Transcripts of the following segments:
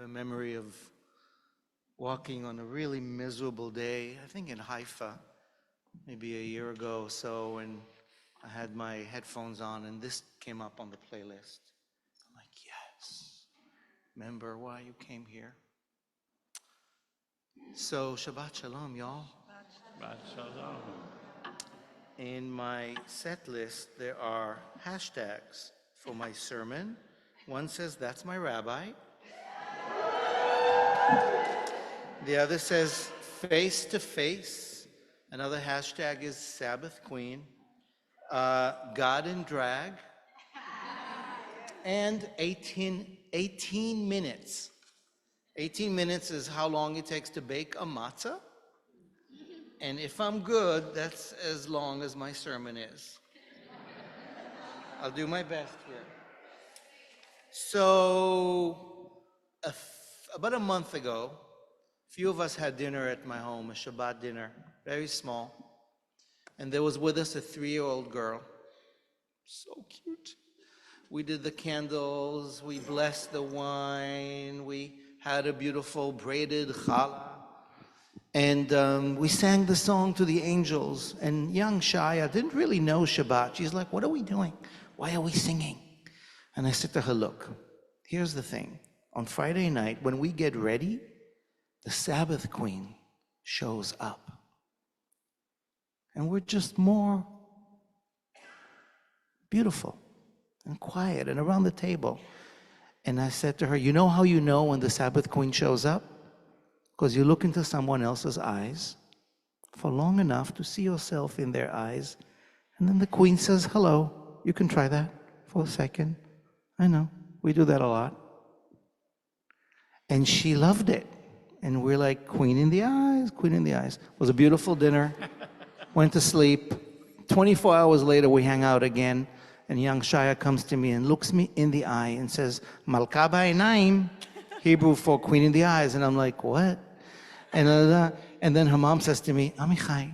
have a memory of walking on a really miserable day, I think in Haifa, maybe a year ago or so, and I had my headphones on and this came up on the playlist. I'm like, yes, remember why you came here? So, Shabbat Shalom, y'all. Shabbat Shalom. In my set list, there are hashtags for my sermon. One says, that's my rabbi. The other says, face to face. Another hashtag is Sabbath Queen. God in drag. And 18 minutes. 18 minutes is how long it takes to bake a matzah. And if I'm good, that's as long as my sermon is. I'll do my best here. So, about a month ago, a few of us had dinner at my home, a Shabbat dinner, very small. And there was with us a 3-year-old girl. So cute. We did the candles, we blessed the wine, we had a beautiful braided challah. And we sang the song to the angels. And young Shaya didn't really know Shabbat. She's like, what are we doing? Why are we singing? And I said to her, look, here's the thing. On Friday night, when we get ready, the Sabbath Queen shows up. And we're just more beautiful and quiet and around the table. And I said to her, you know how you know when the Sabbath Queen shows up? Because you look into someone else's eyes for long enough to see yourself in their eyes. And then the Queen says, hello. You can try that for a second. I know, we do that a lot. And she loved it. And we're like, Queen in the eyes, Queen in the eyes. It was a beautiful dinner. Went to sleep. 24 hours later, we hang out again. And young Shaya comes to me and looks me in the eye and says, Malka ba'inayim, Hebrew for Queen in the eyes. And I'm like, what? And then her mom says to me, Amichai,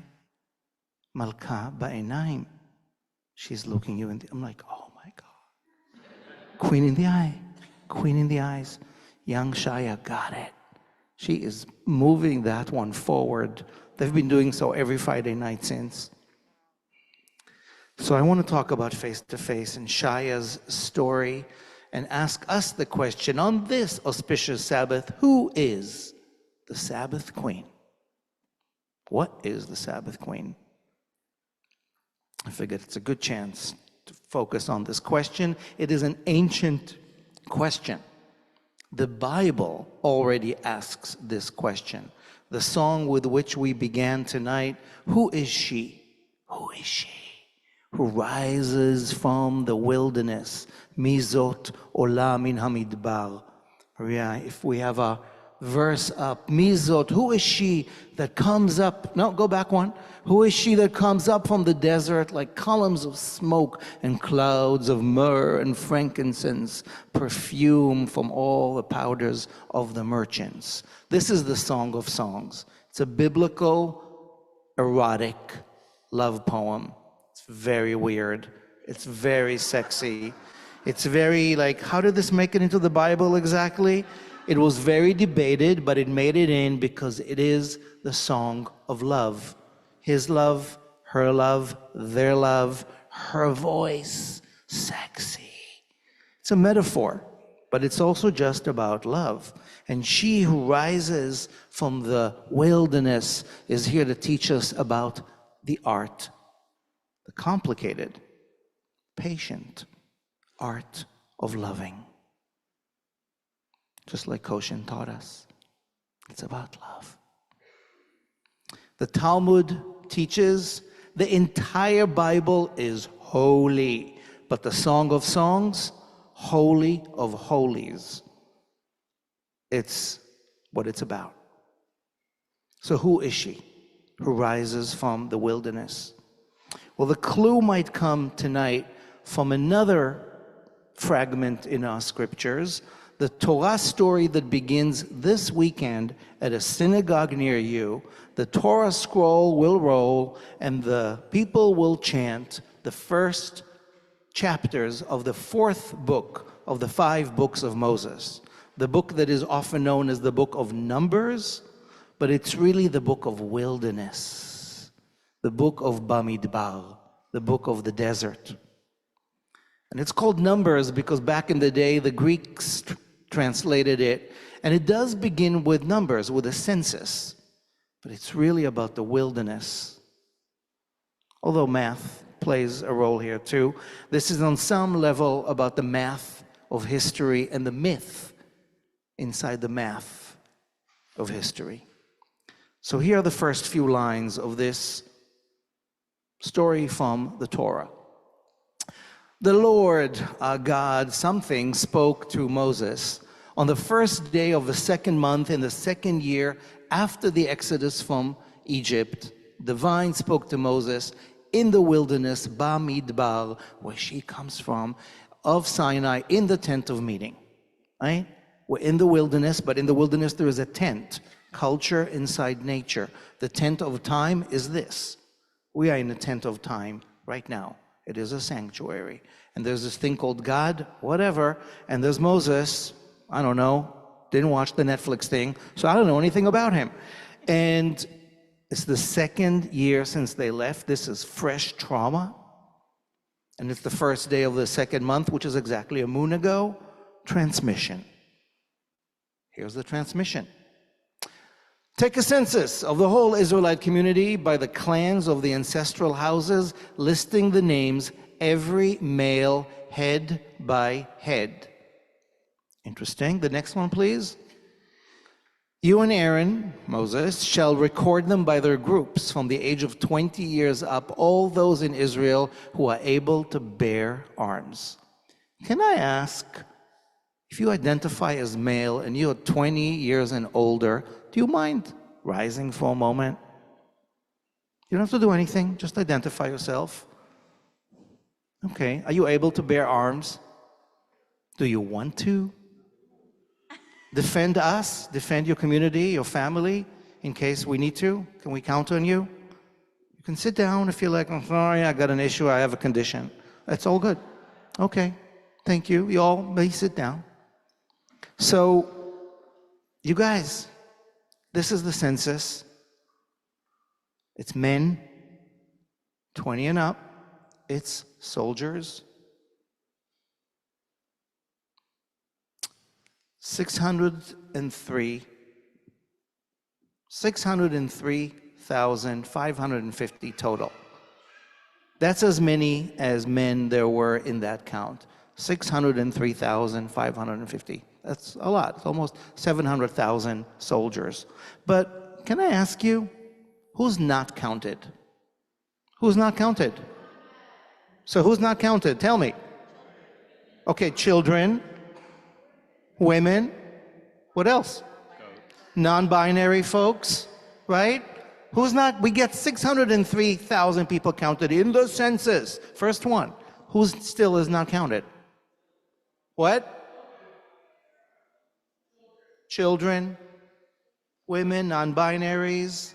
Malka ba'inayim. She's looking you in the, I'm like, oh my God. Queen in the eye, Queen in the eyes. Young Shaya got it. She is moving that one forward. They've been doing so every Friday night since. So I want to talk about face-to-face and Shaya's story and ask us the question on this auspicious Sabbath, who is the Sabbath Queen? What is the Sabbath Queen? I figured it's a good chance to focus on this question. It is an ancient question. The Bible already asks this question. The song with which we began tonight, who is she? Who is she? Who rises from the wilderness, Mizot Ola min hamidbar. If we have a verse up, Mizot, who is she that comes up? No, go back one. Who is she that comes up from the desert like columns of smoke and clouds of myrrh and frankincense, perfume from all the powders of the merchants? This is the Song of Songs. It's a biblical, erotic love poem. It's very weird. It's very sexy. It's very like, how did this make it into the Bible exactly? It was very debated, but it made it in because it is the song of love. His love, her love, their love, her voice, sexy. It's a metaphor, but it's also just about love. And she who rises from the wilderness is here to teach us about the art, the complicated, patient art of loving. Just like Koshin taught us, it's about love. The Talmud teaches the entire Bible is holy, but the Song of Songs, holy of holies. It's what it's about. So who is she who rises from the wilderness? Well, the clue might come tonight from another fragment in our scriptures, the Torah story that begins this weekend at a synagogue near you. The Torah scroll will roll and the people will chant the first chapters of the 4th book of the 5 books of Moses. the book that is often known as the book of Numbers, but it's really the book of wilderness, the book of Bamidbar, the book of the desert. And it's called Numbers because back in the day, the Greeks translated it, and it does begin with numbers, with a census, but it's really about the wilderness. Although math plays a role here too, this is on some level about the math of history and the myth inside the math of history. So here are the first few lines of this story from the Torah. The Lord, our God, something spoke to Moses on the first day of the second month in the second year after the exodus from Egypt. The vine spoke to Moses in the wilderness, Bamidbar, where she comes from, of Sinai, in the tent of meeting. Right? We're in the wilderness, but in the wilderness there is a tent, culture inside nature. The tent of time is this. We are in the tent of time right now. It is a sanctuary. And there's this thing called God, whatever, and there's Moses, I don't know, didn't watch the Netflix thing, so I don't know anything about him. And it's the second year since they left. This is fresh trauma. And it's the first day of the second month, which is exactly a moon ago. Transmission. Here's the transmission. Take a census of the whole Israelite community by the clans of the ancestral houses, listing the names, every male, head by head. Interesting. The next one, please. You and Aaron, Moses, shall record them by their groups from the age of 20 years up, all those in Israel who are able to bear arms. Can I ask, if you identify as male and you're 20 years and older, do you mind rising for a moment? You don't have to do anything, just identify yourself. Okay, are you able to bear arms? Do you want to? Defend us, defend your community, your family, in case we need to? Can we count on you? You can sit down if you're like, I'm sorry, I got an issue, I have a condition. That's all good. Okay, thank you. You all may sit down. So, you guys, this is the census. It's men, 20 and up. It's soldiers. 603,550 total. That's as many as men there were in that count. 603,550. That's a lot. It's almost 700,000 soldiers. But can I ask you, who's not counted? Who's not counted? So who's not counted? Tell me. Okay, children, women, what else? Non-binary folks, right? Who's not? We get 603,000 people counted in the census. First one. Who still is not counted? What? Children, women, non-binaries,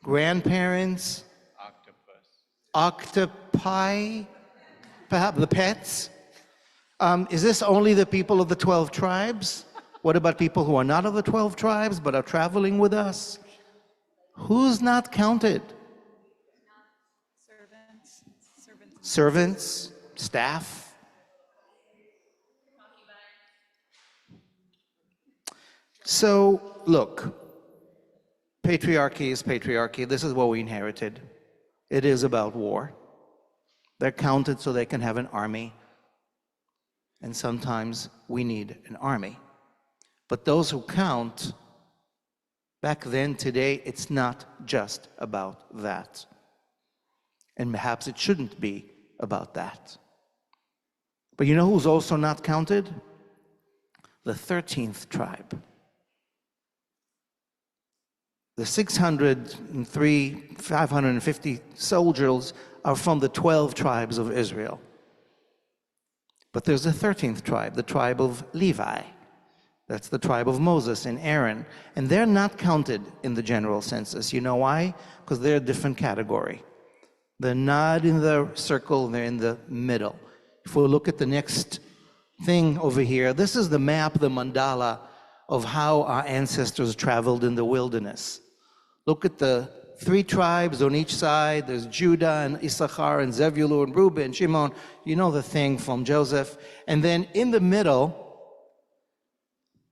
grandparents, octopi, perhaps the pets. Is this only the people of the 12 tribes? What about people who are not of the 12 tribes but are traveling with us? Who's not counted? Servants, staff. So, look, patriarchy is patriarchy. This is what we inherited. It is about war. They're counted so they can have an army. And sometimes we need an army. But those who count, back then, today, it's not just about that. And perhaps it shouldn't be about that. But you know who's also not counted? The 13th tribe. The 603,550 soldiers are from the 12 tribes of Israel. But there's a 13th tribe, the tribe of Levi. That's the tribe of Moses and Aaron. And they're not counted in the general census. You know why? Because they're a different category. They're not in the circle, they're in the middle. If we look at the next thing over here, this is the map, the mandala of how our ancestors traveled in the wilderness. Look at the 3 tribes on each side. There's Judah and Issachar and Zebulun and Reuben and Shimon. You know the thing from Joseph. And then in the middle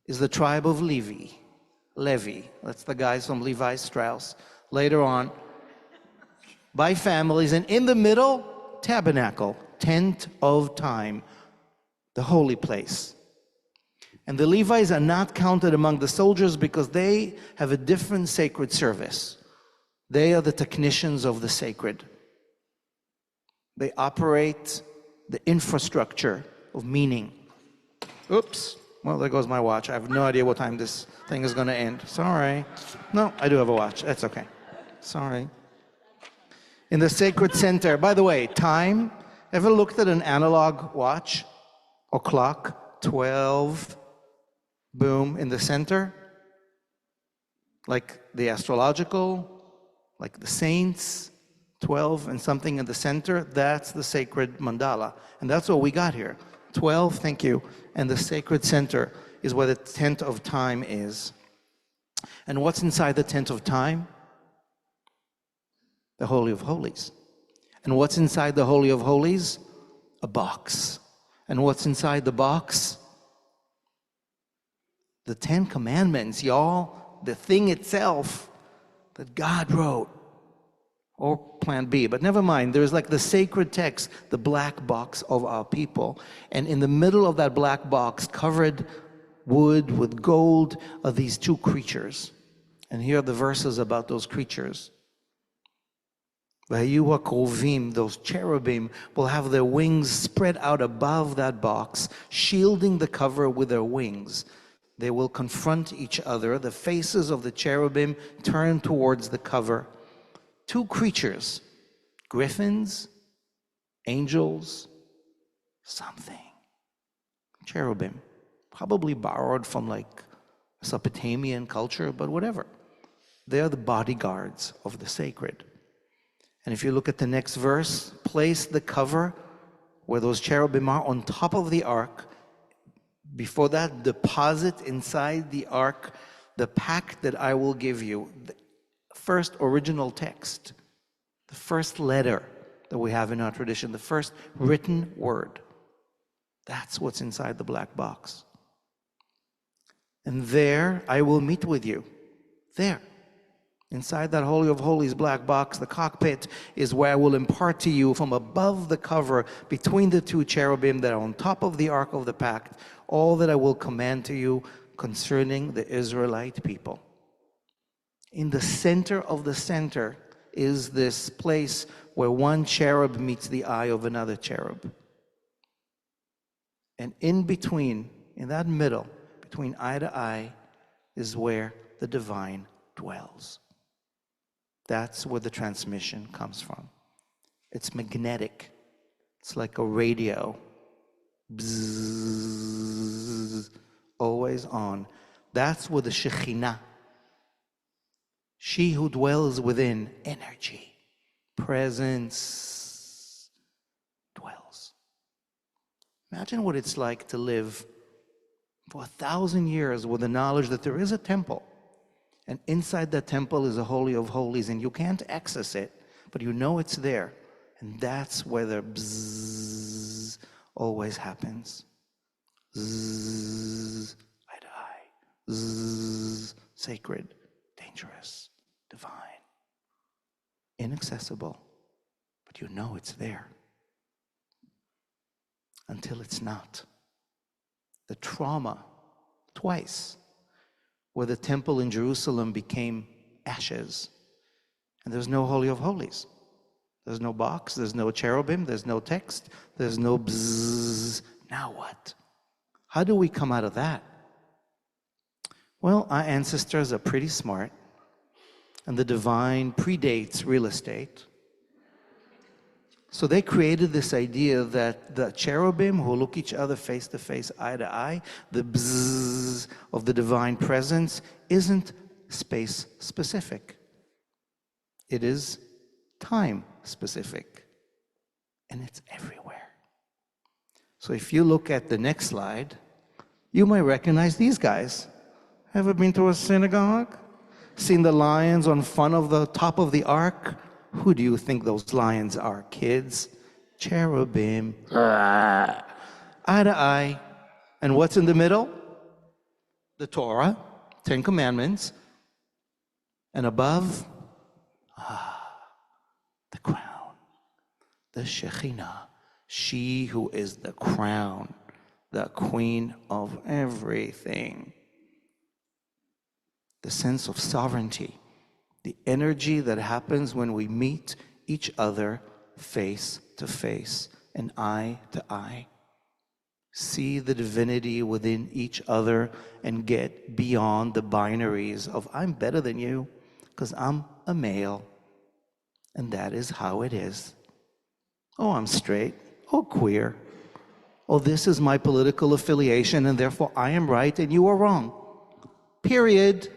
is the tribe of Levi. That's the guys from Levi Strauss. Later on, by families. And in the middle, tabernacle, tent of time, the holy place. And the Levites are not counted among the soldiers because they have a different sacred service. They are the technicians of the sacred. They operate the infrastructure of meaning. Oops. Well, there goes my watch. I have no idea what time this thing is going to end. Sorry. No, I do have a watch. That's okay. Sorry. In the sacred center, by the way, time. Ever looked at an analog watch or clock? 12. Boom. In the center. Like the astrological, like the saints, 12 and something in the center, that's the sacred mandala. And that's what we got here. 12, thank you. And the sacred center is where the tent of time is. And what's inside the tent of time? The Holy of Holies. And what's inside the Holy of Holies? A box. And what's inside the box? The 10 Commandments, y'all. The thing itself that God wrote, or plan B, but never mind. There's like the sacred text, the black box of our people. And in the middle of that black box, covered wood with gold, are these 2 creatures. And here are the verses about those creatures. Vahayu HaKrovim, those cherubim, will have their wings spread out above that box, shielding the cover with their wings. They will confront each other. The faces of the cherubim turn towards the cover. 2 creatures, griffins, angels, something. Cherubim, probably borrowed from like Mesopotamian culture, but whatever. They're the bodyguards of the sacred. And if you look at the next verse, place the cover where those cherubim are on top of the ark. Before that, deposit inside the ark the pact that I will give you. The first original text, the first letter that we have in our tradition, the first written word. That's what's inside the black box. And there I will meet with you. There. Inside that Holy of Holies black box, the cockpit is where I will impart to you from above the cover between the 2 cherubim that are on top of the Ark of the Pact, all that I will command to you concerning the Israelite people. In the center of the center is this place where one cherub meets the eye of another cherub. And in between, in that middle, between eye to eye, is where the divine dwells. That's where the transmission comes from. It's magnetic. It's like a radio. Bzzz, always on. That's where the Shekhinah, she who dwells within, energy, presence, dwells. Imagine what it's like to live for 1,000 years with the knowledge that there is a temple. And inside that temple is a Holy of Holies, and you can't access it, but you know it's there. And that's where the bzzz always happens. Zzz, eye to eye. Zzz, sacred, dangerous, divine, inaccessible, but you know it's there. Until it's not. The trauma, twice, where the temple in Jerusalem became ashes. And there's no Holy of Holies. There's no box, there's no cherubim, there's no text, there's no bzzz. Now what? How do we come out of that? Well, our ancestors are pretty smart, and the divine predates real estate. So they created this idea that the cherubim who look each other face to face, eye to eye, the bzzz of the divine presence isn't space specific. It is time specific. And it's everywhere. So if you look at the next slide, you might recognize these guys. Ever been to a synagogue? Seen the lions on front of the top of the ark? Who do you think those lions are, kids? Cherubim. Eye to eye. And what's in the middle? The Torah, 10 Commandments. And above, the crown, the Shekhinah, she who is the crown, the queen of everything. The sense of sovereignty, the energy that happens when we meet each other face to face and eye to eye. See the divinity within each other and get beyond the binaries of I'm better than you because I'm a male. And that is how it is. Oh, I'm straight. Oh, queer. Oh, this is my political affiliation and therefore I am right and you are wrong. Period.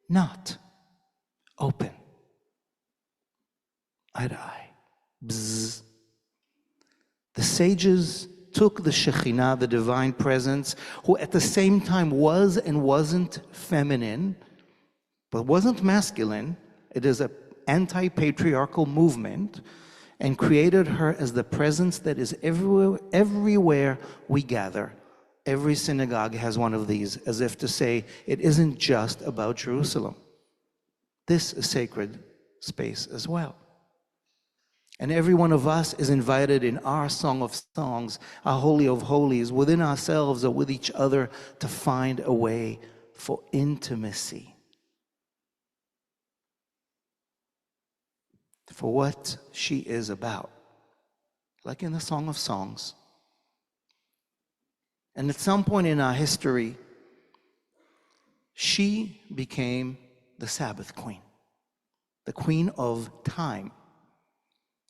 Not. Open. Eye to eye. Bzzz. The sages took the Shekhinah, the divine presence, who at the same time was and wasn't feminine, but wasn't masculine. It is an anti-patriarchal movement, and created her as the presence that is everywhere we gather. Every synagogue has one of these, as if to say, it isn't just about Jerusalem. This is sacred space as well. And every one of us is invited in our Song of Songs, our Holy of Holies, within ourselves or with each other to find a way for intimacy. For what she is about. Like in the Song of Songs. And at some point in our history, she became the Sabbath Queen. The Queen of Time.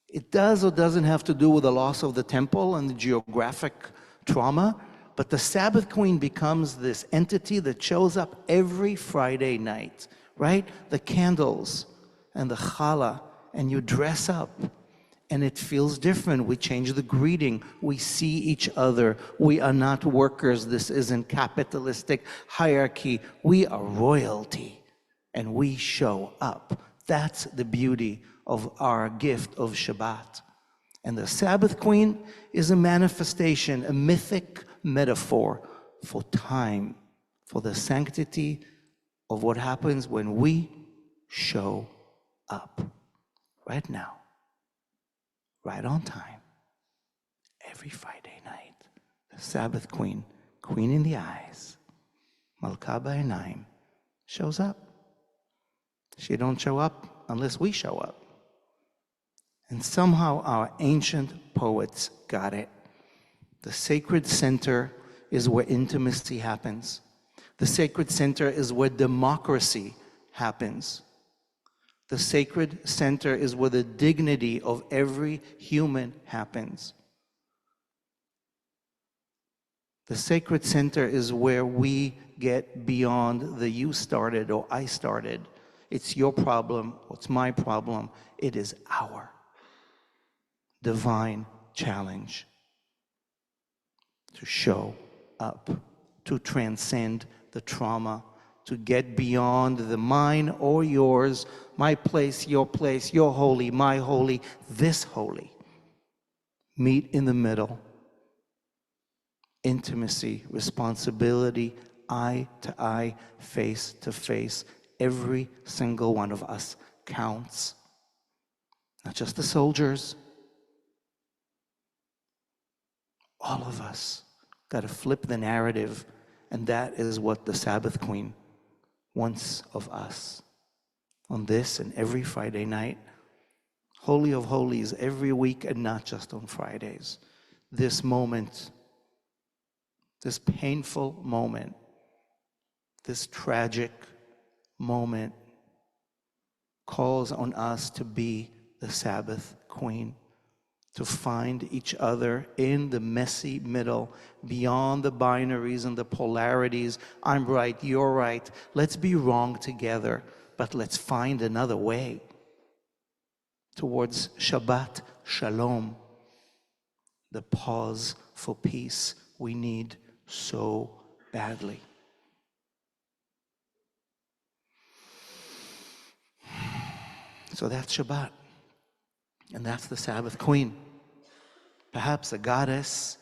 It does or doesn't have to do with the loss of the temple and the geographic trauma, but the Sabbath Queen becomes this entity that shows up every Friday night, right? The candles and the challah, and you dress up, and it feels different. We change the greeting. We see each other. We are not workers. This isn't capitalistic hierarchy. We are royalty, and we show up. That's the beauty of our gift of Shabbat. And the Sabbath Queen is a manifestation, a mythic metaphor for time, for the sanctity of what happens when we show up. Right now, right on time, every Friday night, the Sabbath Queen, Queen in the eyes, Malka b'einayim, shows up. She don't show up unless we show up. And somehow our ancient poets got it. The sacred center is where intimacy happens. The sacred center is where democracy happens. The sacred center is where the dignity of every human happens. The sacred center is where we get beyond the you started or I started. It's your problem, it's my problem. It is our divine challenge to show up, to transcend the trauma, to get beyond the mine or yours, my place, your holy, my holy, this holy. Meet in the middle. Intimacy, responsibility, eye to eye, face to face. Every single one of us counts. Not just the soldiers. All of us got to flip the narrative, and that is what the Sabbath Queen wants of us. On this and every Friday night, Holy of Holies every week and not just on Fridays. This moment, this painful moment, this tragic moment calls on us to be the Sabbath Queen, to find each other in the messy middle, beyond the binaries and the polarities. I'm right, you're right. Let's be wrong together, but let's find another way towards Shabbat Shalom, the pause for peace we need so badly. So that's Shabbat. And that's the Sabbath Queen. Perhaps a goddess,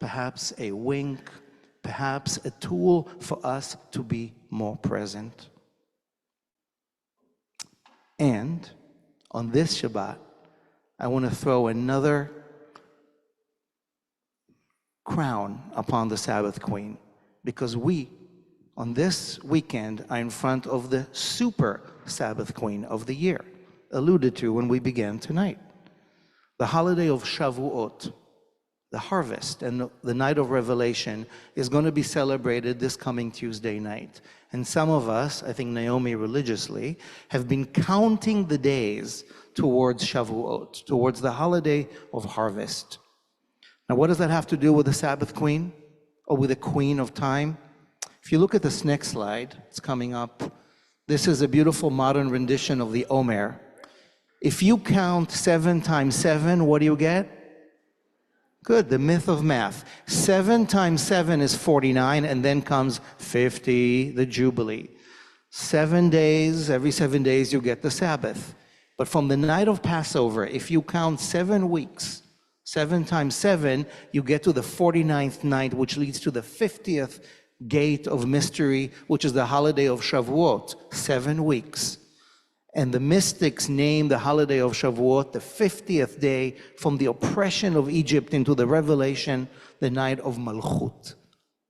perhaps a wink, perhaps a tool for us to be more present. And on this Shabbat, I want to throw another crown upon the Sabbath Queen, because we, on this weekend, are in front of the super Sabbath Queen of the year, alluded to when we began tonight. The holiday of Shavuot, the harvest and the night of revelation, is going to be celebrated this coming Tuesday night. And some of us, I think Naomi religiously, have been counting the days towards Shavuot, towards the holiday of harvest. Now, what does that have to do with the Sabbath Queen or with the Queen of Time? If you look at this next slide, it's coming up. This is a beautiful modern rendition of the Omer. If you count 7 times 7, what do you get? Good, the myth of math. 7 times 7 is 49, and then comes 50, the Jubilee. 7 days, every 7 days you get the Sabbath. But from the night of Passover, if you count 7 weeks, 7 times 7, you get to the 49th night, which leads to the 50th gate of mystery, which is the holiday of Shavuot, 7 weeks. And the mystics name the holiday of Shavuot the 50th day from the oppression of Egypt into the revelation, the night of Malchut,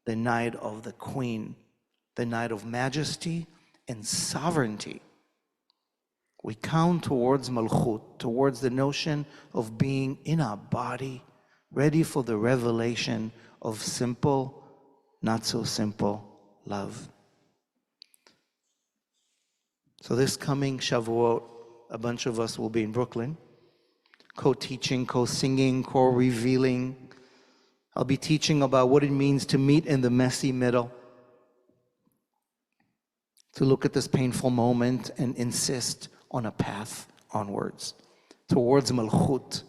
the night of the Queen, the night of majesty and sovereignty. We count towards Malchut, towards the notion of being in our body, ready for the revelation of simple, not so simple love. So this coming Shavuot, a bunch of us will be in Brooklyn, co-teaching, co-singing, co-revealing. I'll be teaching about what it means to meet in the messy middle, to look at this painful moment and insist on a path onwards, towards Malchut,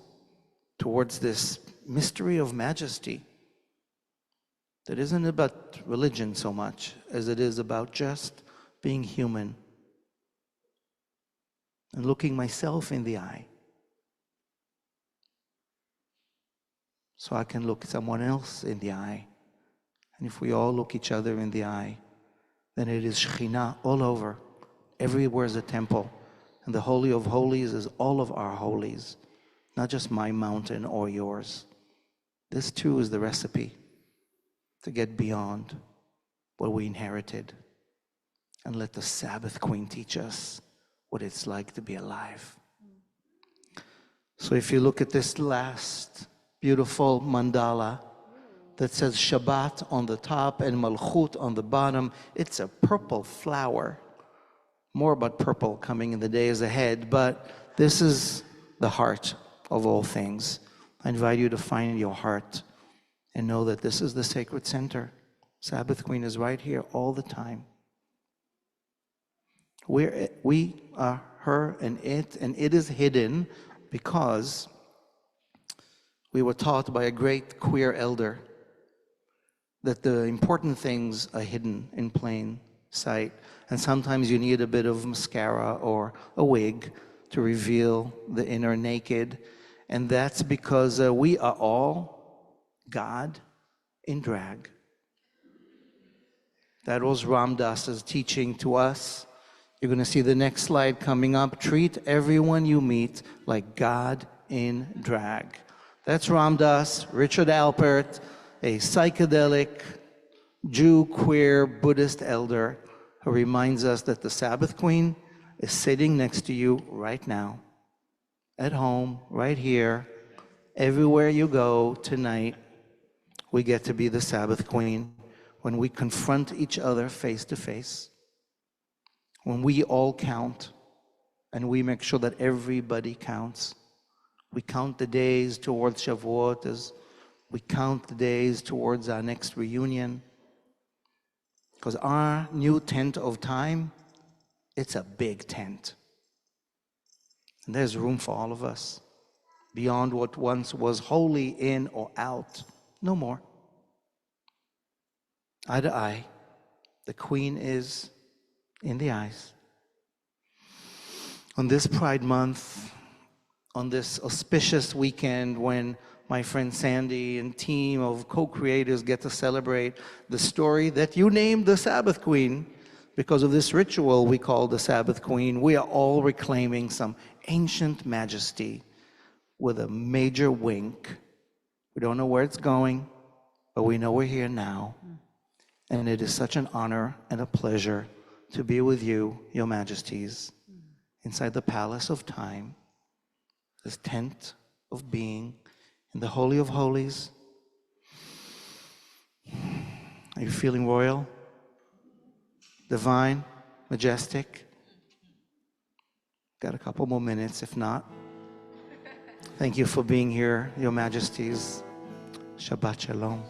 towards this mystery of majesty that isn't about religion so much as it is about just being human and looking myself in the eye so I can look someone else in the eye. And if we all look each other in the eye, then it is Shekhinah all over. Everywhere is a temple. And the Holy of Holies is all of our holies, not just my mountain or yours. This too is the recipe to get beyond what we inherited and let the Sabbath Queen teach us what it's like to be alive. So if you look at this last beautiful mandala that says Shabbat on the top and Malchut on the bottom, it's a purple flower. More about purple coming in the days ahead, but this is the heart of all things. I invite you to find your heart and know that this is the sacred center. Sabbath Queen is right here all the time. We are her and it is hidden because we were taught by a great queer elder that the important things are hidden in plain sight. And sometimes you need a bit of mascara or a wig to reveal the inner naked. And that's because we are all God in drag. That was Ram Dass's teaching to us. You're going to see the next slide coming up. Treat everyone you meet like God in drag. That's Ram Dass, Richard Alpert, a psychedelic Jew, queer, Buddhist elder who reminds us that the Sabbath Queen is sitting next to you right now, at home, right here. Everywhere you go tonight, we get to be the Sabbath Queen when we confront each other face to face, when we all count and we make sure that everybody counts. We count the days towards Shavuot as we count the days towards our next reunion. Because our new tent of time, it's a big tent. And there's room for all of us. Beyond what once was wholly in or out, no more. Eye to eye, the Queen is in the eyes. On this Pride Month, on this auspicious weekend when my friend Sandy and team of co-creators get to celebrate the story that you named the Sabbath Queen, because of this ritual we call the Sabbath Queen, we are all reclaiming some ancient majesty with a major wink. We don't know where it's going, but we know we're here now. And it is such an honor and a pleasure to be with you, Your Majesties, inside the palace of time, this tent of being, in the Holy of Holies. Are you feeling royal, divine, majestic? Got a couple more minutes, if not. Thank you for being here, Your Majesties. Shabbat Shalom.